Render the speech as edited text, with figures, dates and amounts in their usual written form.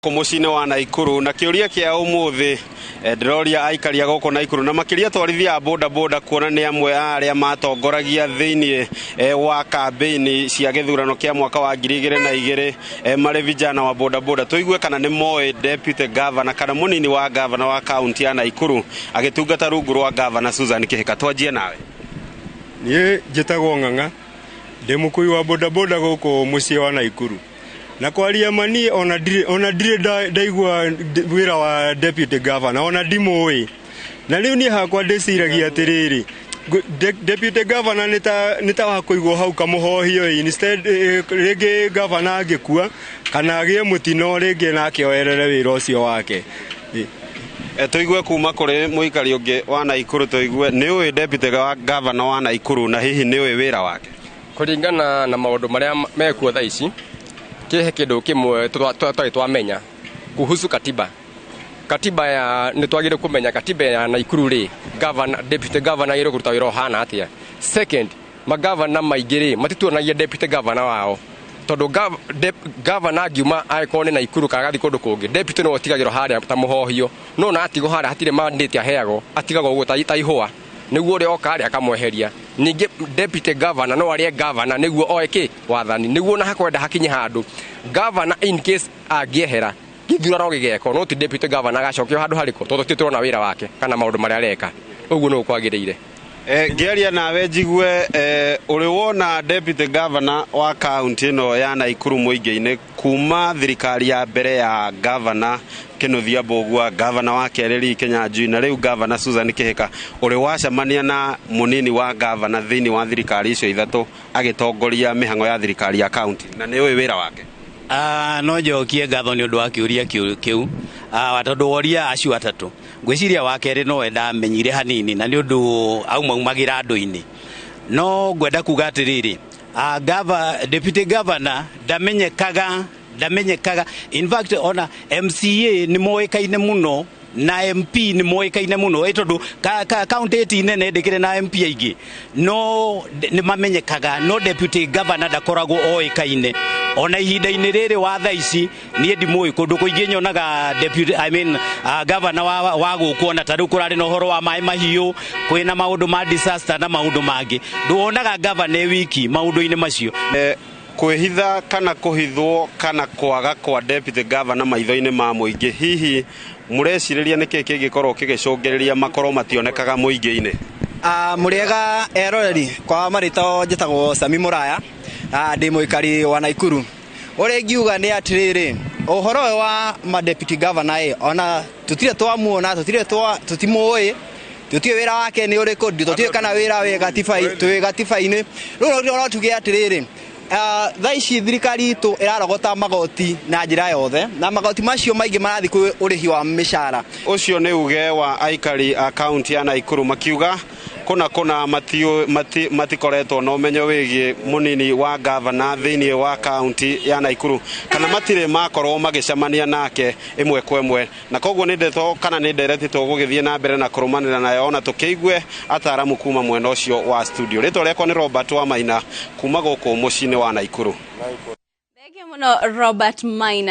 Kumucine wa Naikuru na kiuria kia umuthi ndiroria aikaria goko Naikuru na makiria twarithia boda boda kuona ni amwe aria matongoragia thiini wa campaign cia githurano kia mwaka wa 2022 mari vijana wa boda boda tuigue kana ni moe deputy governor kana munini wa governor wa county ya Naikuru agitungata rungu rwa governor Susan Kihika. Twanjie nawe. Nie njitagwo Ng'ang'a ndi mukui wa boda boda goko mucie wa Naikuru na kwaria mani ona dire ndaigua wira wa deputy governor ona ndimoi na riu ni hakwa ndiciragia atiriri deputy governor nita wa kuigwo hau kamuhohio instead rege governor agikua kana agie mutino rege nake oerere wira ucio wake. Tuigue kuma kuri muikari ungi wa Naikuru tuigue ni uyu deputy governor wa Naikuru na hihi ni uyu wira wake kuringana na maundu maria mekuo thaa ici kihe kindu kimwe twamenya kuhusu katiba ya nitwagire kumenya katiba ya Naikuru ri governor deputy governor iro kuruta wira hana atia. Second, magavana maigiri matituonagia deputy governor wao tondu governor ngiuma aikone Naikuru kagathi kundu kungi deputy no otigagiro haria ta muhohio no na atigo haria hatire mandate aheago atigago uguo ta ihua niguo ri okaria akamweheria ningi deputy governor no aria governor niguo oeke wathani niguo na hakwenda hakinye handu governor in case agiehera githurano gigeko no ti deputy governor agacokio handu hariko tondu titurona wira wake kana maundu maria areka uguo no kwagiriire. Ngiaria nawe jigue uri wona deputy governor wa county no ya Naikuru muingi-ini kuma thirikari ya mbere ya governor Kinothia Mbugua, governor wa Kereri Kinyanjui na riu governor Susan Kihika, uri wacamania na munini wa governor thiini wa thirikari icio ithatu agitongoria mihango ya thirikari ya county na ni uyu wira wake. No njokie ngatho ni undu wa kiuria kiu watondu woria acio atatu ngwiciria wa keri no wenda menyire hanini na ni undu aumagira andu-ini no ngwenda kuga atiriri deputy governor ndamenyekaga in fact ona MCA ni moikaine muno na MP ni moikaine muno tondu county tinene ndikire na MP aingi no ni mamenyekaga no deputy governor ndakoragwo oikaine ona ihinda-ini riri wa thaa ici nie ndimui kundu kuingi nyonaga deputy governor wa gukuona ta riu kurari na uhoro wa mai mahiu kwina maundu ma disaster na maundu mangi nduonaga governor wiki maundu-ini macio. Kwihitha kana kuhithwo kana kwaga kwa deputy governor maitho-ini ma muingi hihi mureciriria niki kingikorwo kigicungiriria makoro mationekaga muingi-ini? Muriega eroreri kwa marito njitagwo Sami Muraya ndi muikari wa Naikuru. Uri ngiuga ni atiriri uhoro wa ma deputy governor ona tutire twamuona tutimoi tutie wira wake ni uriku tutie kana wira we gatiba-ini riu no tuge atiriri thaa ici thirikari itu irarogota magoti na njira yothe na magoti macio maingi marathi kwi urihi wa mishara. Ucio ni uge wa aikari a county ya Naikuru makiuga kuna matikoretwo no menyo wigie munini wa governor thiini wa county ya Naikuru kana matire makorwo magicamania nake imwe kwa imwe na koguo ni ndeto kana ni nderetitwo gugithie na mbere na kurumanira nayo ona tukiigue ataramu kuma mwena ucio wa studio. Rito rekwa ni Robert wa Maina kuma guku mucine wa Naikuru. Thenge muno Robert Maina.